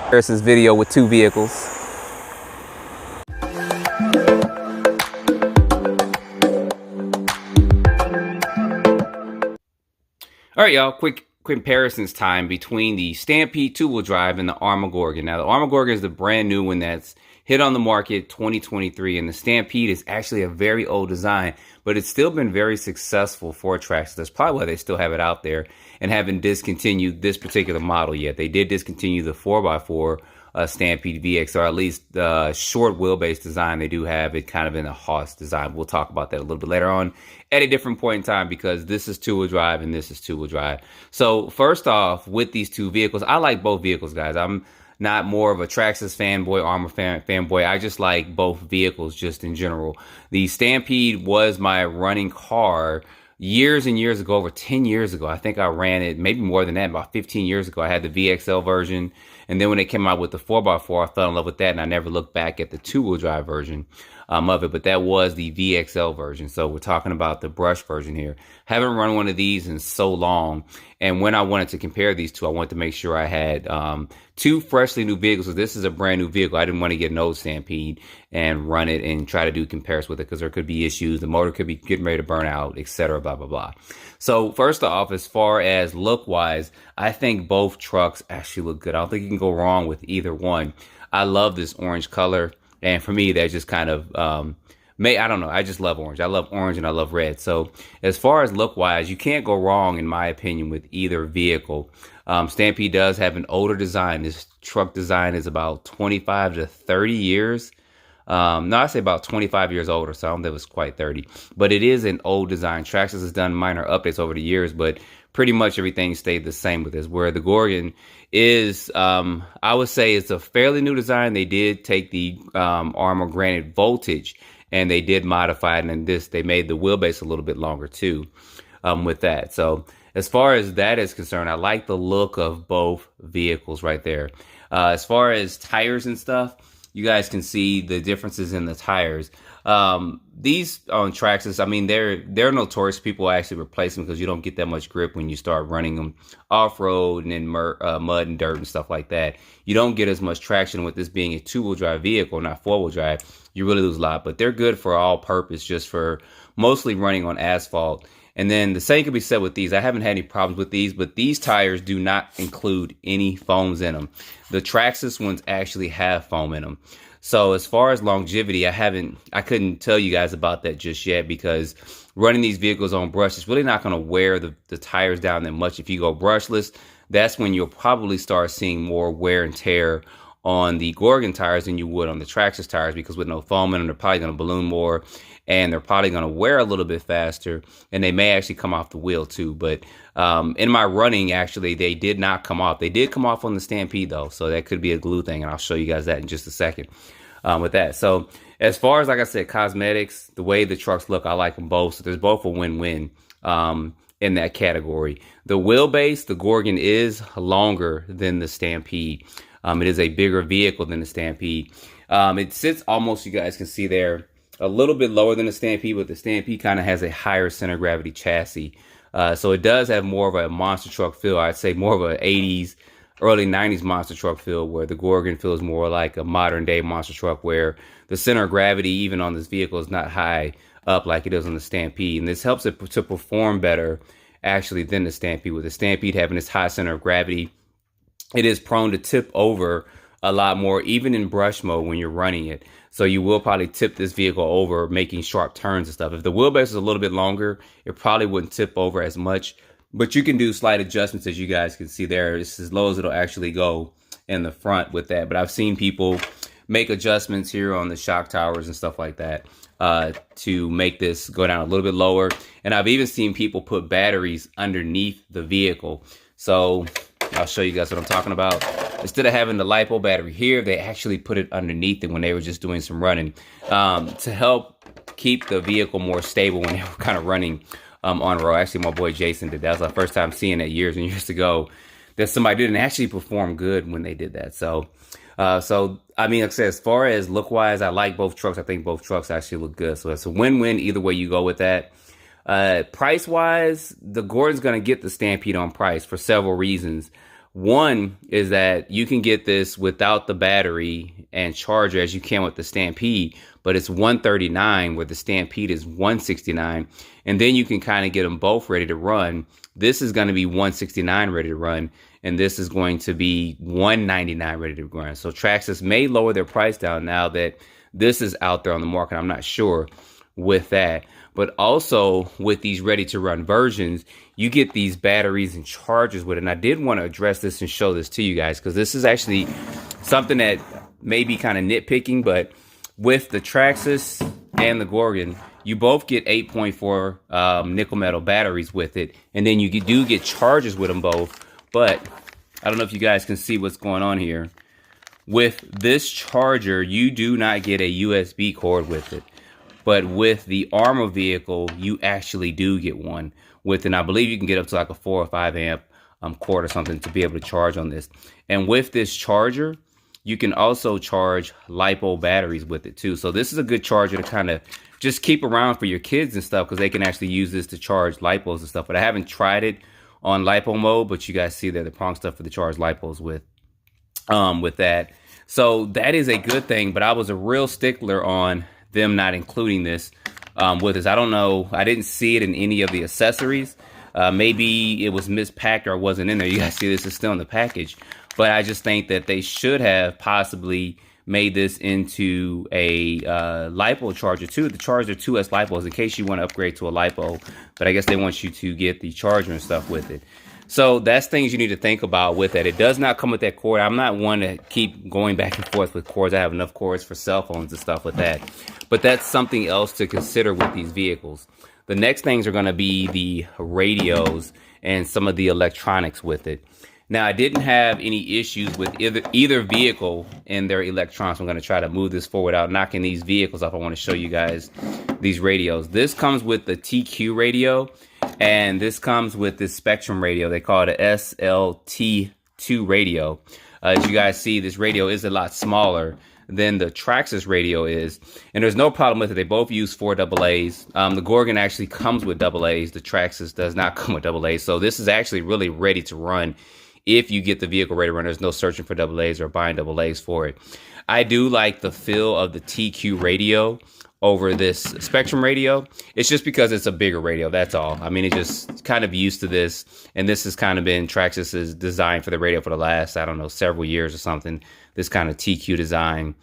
Comparisons video with two vehicles. All right, y'all, quick comparisons time between the Stampede two-wheel drive and the Arrma Gorgon. Now, the Arrma Gorgon is the brand new one that's hit on the market 2023, and the Stampede is actually a very old design, but it's still been very successful for Traxxas. That's probably why they still have it out there and haven't discontinued this particular model yet. They did discontinue the 4x4 Stampede VX, or at least the short wheelbase design. They do have it kind of in a Haas design. We'll talk about that a little bit later on at a different point in time, because this is two-wheel drive and this is two-wheel drive. So first off, with these two vehicles, I like both vehicles, guys. I'm not more of a Traxxas fanboy, Arrma fanboy. I just like both vehicles just in general. The Stampede was my running car years and years ago, over 10 years ago. I think I ran it maybe more than that, about 15 years ago. I had the VXL version. And then when they came out with the 4x4, I fell in love with that, and I never looked back at the two-wheel drive version of it. But that was the VXL version. So we're talking about the brush version here. Haven't run one of these in so long. And when I wanted to compare these two, I wanted to make sure I had two freshly new vehicles. So this is a brand new vehicle. I didn't want to get an old Stampede and run it and try to do comparison with it, because there could be issues. The motor could be getting ready to burn out, etc. Blah, blah, blah. So first off, as far as look-wise, I think both trucks actually look good. I don't think you can go wrong with either one. I love this orange color. And for me, that just kind of, I don't know. I just love orange. I love orange and I love red. So as far as look-wise, you can't go wrong, in my opinion, with either vehicle. Stampede does have an older design. This truck design is about 25 to 30 years. No, I say about 25 years older, so I don't think it was quite 30. But it is an old design. Traxxas has done minor updates over the years, but pretty much everything stayed the same with this. Where the Gorgon is, I would say it's a fairly new design. They did take the Arrma Granite Voltage, and they did modify it. And they made the wheelbase a little bit longer too with that. So as far as that is concerned, I like the look of both vehicles right there. As far as tires and stuff, you guys can see the differences in the tires. These on Traxxas, I mean, they're notorious. People actually replace them because you don't get that much grip when you start running them off-road and in mud and dirt and stuff like that. You don't get as much traction with this being a two-wheel drive vehicle, not four-wheel drive. You really lose a lot, but they're good for all purpose, just for mostly running on asphalt. And then the same can be said with these. I haven't had any problems with these, but these tires do not include any foams in them. The Traxxas ones actually have foam in them. So as far as longevity, I couldn't tell you guys about that just yet, because running these vehicles on brush is really not going to wear the tires down that much. If you go brushless, that's when you'll probably start seeing more wear and tear on the Gorgon tires than you would on the Traxxas tires, because with no foam in them, they're probably going to balloon more, and they're probably going to wear a little bit faster, and they may actually come off the wheel too. But in my running, actually, they did not come off. They did come off on the Stampede though, so that could be a glue thing, and I'll show you guys that in just a second with that. So as far as, like I said, cosmetics, the way the trucks look, I like them both. So there's both a win-win in that category. The wheelbase, the Gorgon is longer than the Stampede. It is a bigger vehicle than the Stampede. It sits almost, you guys can see there, a little bit lower than the Stampede, but the Stampede kind of has a higher center of gravity chassis. So it does have more of a monster truck feel. I'd say more of a 80s, early 90s monster truck feel, where the Gorgon feels more like a modern day monster truck, where the center of gravity, even on this vehicle, is not high up like it is on the Stampede. And this helps it to perform better, actually, than the Stampede. With the Stampede having this high center of gravity, it is prone to tip over a lot more, even in brush mode when you're running it. So you will probably tip this vehicle over making sharp turns and stuff. If the wheelbase is a little bit longer, it probably wouldn't tip over as much. But you can do slight adjustments, as you guys can see there. It's as low as it'll actually go in the front with that. But I've seen people make adjustments here on the shock towers and stuff like that to make this go down a little bit lower. And I've even seen people put batteries underneath the vehicle. So I'll show you guys what I'm talking about. Instead of having the LiPo battery here, they actually put it underneath it when they were just doing some running to help keep the vehicle more stable when they were kind of running on road. Actually, my boy Jason did that. That was my first time seeing that years and years ago, that somebody didn't actually perform good when they did that. So I mean, like I said, as far as look-wise, I like both trucks. I think both trucks actually look good. So it's a win-win either way you go with that. Price-wise, the Gorgon's going to get the Stampede on price for several reasons. One is that you can get this without the battery and charger as you can with the Stampede, but it's $139 where the Stampede is $169. And then you can kind of get them both ready to run. This is going to be $169 ready to run, and this is going to be $199 ready to run. So Traxxas may lower their price down now that this is out there on the market. I'm not sure with that. But also with these ready to run versions, you get these batteries and chargers with it. And I did want to address this and show this to you guys, because this is actually something that may be kind of nitpicking, but with the Traxxas and the Gorgon, you both get 8.4 nickel metal batteries with it. And then you do get chargers with them both. But I don't know if you guys can see what's going on here. With this charger, you do not get a USB cord with it. But with the Arrma vehicle, you actually do get one with it. And I believe you can get up to like a 4 or 5 amp cord or something to be able to charge on this. And with this charger, you can also charge LiPo batteries with it too. So this is a good charger to kind of just keep around for your kids and stuff, because they can actually use this to charge LiPos and stuff. But I haven't tried it on LiPo mode, but you guys see there the prong stuff for the charge LiPos with that. So that is a good thing, but I was a real stickler on them not including this with us. I don't know. I didn't see it in any of the accessories. Maybe it was mispacked or wasn't in there. You guys see this is still in the package. But I just think that they should have possibly made this into a LiPo charger too. The charger 2S LiPos in case you want to upgrade to a LiPo. But I guess they want you to get the charger and stuff with it. So that's things you need to think about with that. It does not come with that cord. I'm not one to keep going back and forth with cords. I have enough cords for cell phones and stuff with that. But that's something else to consider with these vehicles. The next things are going to be the radios and some of the electronics with it. Now, I didn't have any issues with either vehicle and their electronics. I'm going to try to move this forward without knocking these vehicles off. I want to show you guys these radios. This comes with the TQ radio, and this comes with this Spectrum radio. They call it a SLT2 radio. As you guys see, this radio is a lot smaller than the Traxxas radio is, and there's no problem with it. They both use 4 AA's. The Gorgon actually comes with AA's. The Traxxas does not come with AA's. So this is actually really ready to run. If you get the vehicle ready to run, there's no searching for AA's or buying AA's for it. I do like the feel of the TQ radio over this Spectrum radio. It's just because it's a bigger radio, that's all. I mean, it just kind of used to this, and this has kind of been Traxxas's design for the radio for the last, I don't know, several years or something, this kind of TQ design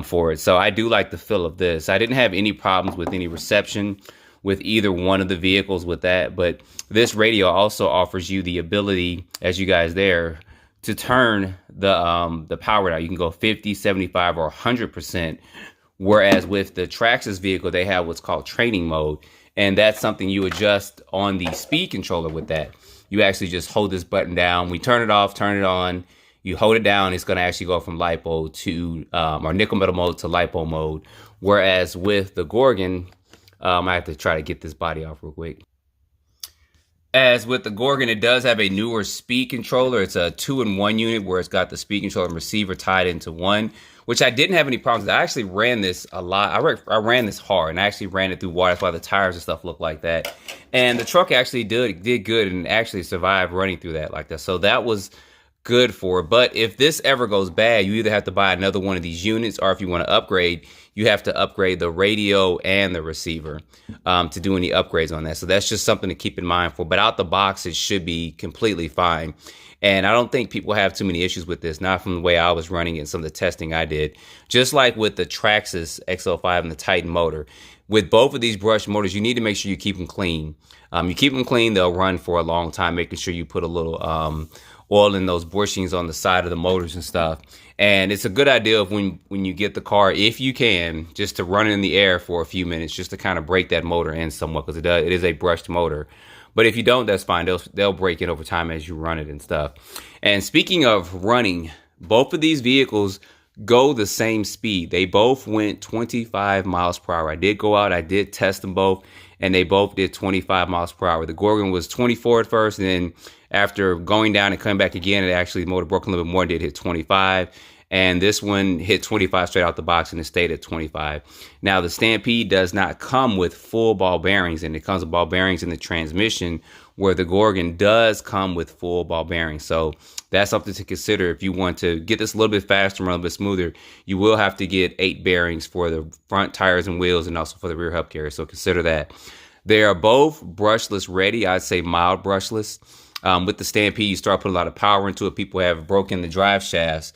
for it. So I do like the feel of this. I didn't have any problems with any reception with either one of the vehicles with that, but this radio also offers you the ability, as you guys there, to turn the power down. You can go 50, 75, or 100%, whereas with the Traxxas vehicle, they have what's called training mode, and that's something you adjust on the speed controller with that. You actually just hold this button down. We turn it off, turn it on. You hold it down, it's going to actually go from LiPo to, or nickel metal mode to LiPo mode, whereas with the Gorgon, I have to try to get this body off real quick. As with the Gorgon, it does have a newer speed controller. It's a 2-in-1 unit where it's got the speed controller and receiver tied into one, which I didn't have any problems with. I actually ran this a lot. I ran this hard, and I actually ran it through water. That's why the tires and stuff look like that. And the truck actually did good and actually survived running through that like that. So that was good for it. But if this ever goes bad, you either have to buy another one of these units, or if you want to upgrade, you have to upgrade the radio and the receiver to do any upgrades on that. So that's just something to keep in mind for. But out the box, it should be completely fine. And I don't think people have too many issues with this, not from the way I was running it and some of the testing I did. Just like with the Traxxas XL5 and the Titan motor. With both of these brushed motors, you need to make sure you keep them clean. You keep them clean, they'll run for a long time, making sure you put a little oil in those bushings on the side of the motors and stuff. And it's a good idea of when you get the car, if you can, just to run it in the air for a few minutes, just to kind of break that motor in somewhat, because it is a brushed motor. But if you don't, that's fine. They'll break it over time as you run it and stuff. And speaking of running, both of these vehicles go the same speed. They both went 25 miles per hour. I did go out, I did test them both, and they both did 25 miles per hour. The Gorgon was 24 at first, and then after going down and coming back again, the motor broke a little bit more and did hit 25. and this one hit 25 straight out the box and it stayed at 25. Now the Stampede does not come with full ball bearings, and it comes with ball bearings in the transmission, where the Gorgon does come with full ball bearings. So that's something to consider. If you want to get this a little bit faster and a little bit smoother, you will have to get 8 bearings for the front tires and wheels, and also for the rear hub carrier. So consider that. They are both brushless ready. I'd say mild brushless. With the Stampede, you start putting a lot of power into it. People have broken the drive shafts.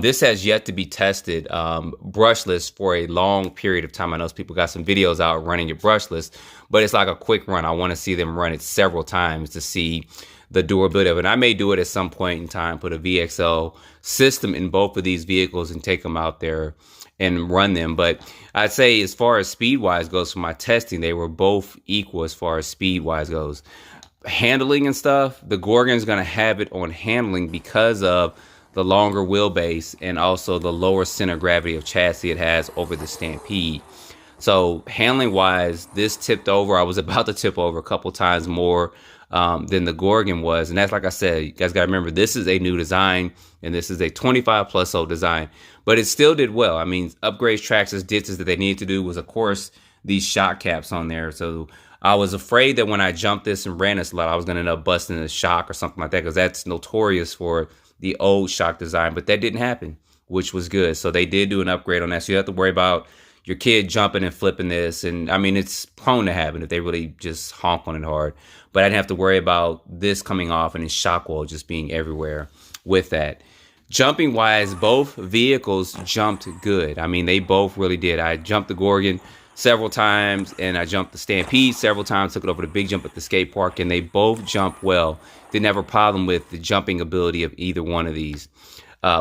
This has yet to be tested brushless for a long period of time. I know people got some videos out running it brushless, but it's like a quick run. I want to see them run it several times to see the durability of it. I may do it at some point in time, put a VXL system in both of these vehicles and take them out there and run them. But I'd say as far as speed-wise goes for my testing, they were both equal as far as speed-wise goes. Handling and stuff, the Gorgon's going to have it on handling because of the longer wheelbase and also the lower center of gravity of chassis it has over the Stampede. So handling wise, this tipped over. I was about to tip over a couple times more than the Gorgon was. And that's, like I said, you guys got to remember, this is a new design and this is a 25+ old design, but it still did well. I mean, upgrades Traxxas did that they needed to do was, of course, these shock caps on there. So I was afraid that when I jumped this and ran this a lot, I was going to end up busting the shock or something like that, because that's notorious for the old shock design, but that didn't happen, which was good. So they did do an upgrade on that. So you have to worry about your kid jumping and flipping this. And I mean, it's prone to happen if they really just honk on it hard, but I didn't have to worry about this coming off and its shock wall just being everywhere with that. Jumping wise, both vehicles jumped good. I mean, they both really did. I jumped the Gorgon several times and I jumped the Stampede several times, took it over the big jump at the skate park, and they both jumped well. Didn't have a problem with the jumping ability of either one of these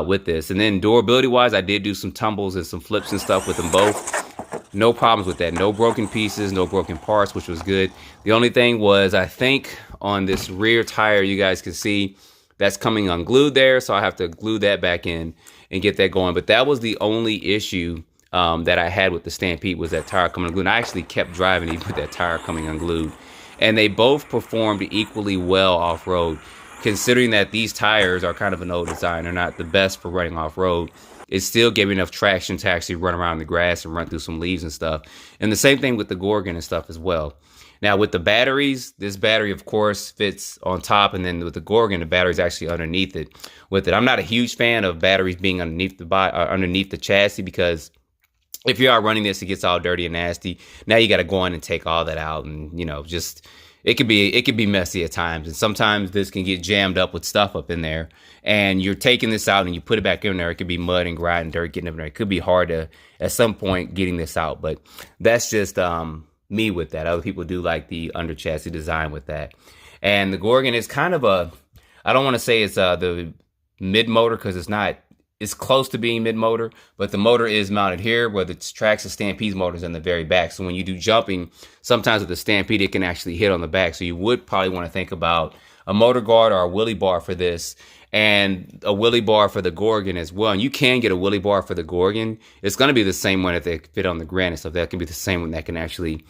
with this. And then durability wise, I did do some tumbles and some flips and stuff with them both. No problems with that. No broken pieces, no broken parts, which was good. The only thing was, I think on this rear tire, you guys can see that's coming unglued there, so I have to glue that back in and get that going. But that was the only issue that I had with the Stampede, was that tire coming unglued. And I actually kept driving even with that tire coming unglued. And they both performed equally well off-road. Considering that these tires are kind of an old design, they're not the best for running off-road, it still gave me enough traction to actually run around the grass and run through some leaves and stuff. And the same thing with the Gorgon and stuff as well. Now with the batteries, this battery of course fits on top, and then with the Gorgon, the battery's actually underneath it. With it, I'm not a huge fan of batteries being underneath the chassis, because if you're out running this, it gets all dirty and nasty. Now you got to go in and take all that out, and you know, just it could be messy at times. And sometimes this can get jammed up with stuff up in there, and you're taking this out and you put it back in there. It could be mud and grime and dirt getting in there. It could be hard to at some point getting this out, but that's just me with that. Other people do like the under chassis design with that. And the Gorgon is kind of a, I don't want to say it's the mid motor, because it's not. It's close to being mid-motor, but the motor is mounted here, where the Traxxas Stampede motor is in the very back. So when you do jumping, sometimes with the Stampede, it can actually hit on the back. So you would probably want to think about a motor guard or a wheelie bar for this, and a wheelie bar for the Gorgon as well. And you can get a wheelie bar for the Gorgon. It's going to be the same one that they fit on the Granite, so that can be the same one that can actually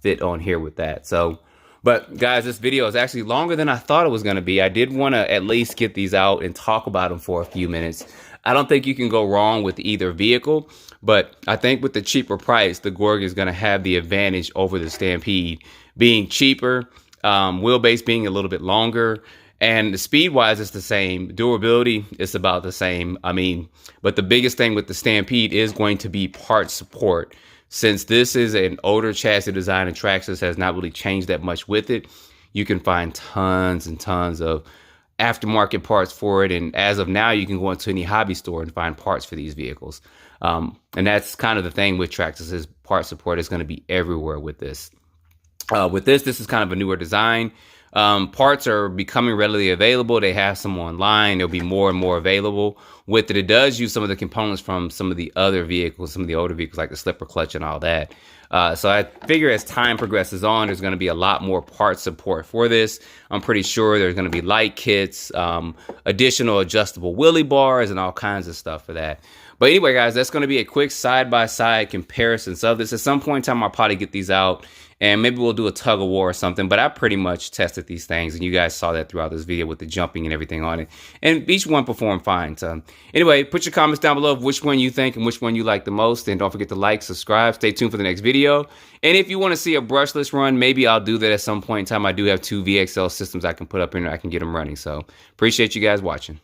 fit on here with that. So, but guys, this video is actually longer than I thought it was going to be. I did want to at least get these out and talk about them for a few minutes. I don't think you can go wrong with either vehicle, but I think with the cheaper price, the Gorgon is going to have the advantage over the Stampede, being cheaper, wheelbase being a little bit longer, and the speed-wise, it's the same. Durability, it's about the same. I mean, but the biggest thing with the Stampede is going to be part support. Since this is an older chassis design and Traxxas has not really changed that much with it, you can find tons and tons of aftermarket parts for it. And as of now, you can go into any hobby store and find parts for these vehicles. And that's kind of the thing with Traxxas, is part support is going to be everywhere with this. This is kind of a newer design. Parts are becoming readily available. They have some online. There'll be more and more available with it. It does use some of the components from some of the other vehicles, some of the older vehicles like the slipper clutch and all that. So I figure as time progresses on, there's going to be a lot more part support for this. I'm pretty sure there's going to be light kits, additional adjustable wheelie bars, and all kinds of stuff for that. But anyway, guys, that's going to be a quick side-by-side comparison of this. At some point in time, I'll probably get these out and maybe we'll do a tug of war or something. But I pretty much tested these things, and you guys saw that throughout this video with the jumping and everything on it. And each one performed fine. So anyway, put your comments down below of which one you think and which one you like the most. And don't forget to like, subscribe, stay tuned for the next video. And if you want to see a brushless run, maybe I'll do that at some point in time. I do have 2 VXL systems I can put up in and I can get them running. So appreciate you guys watching.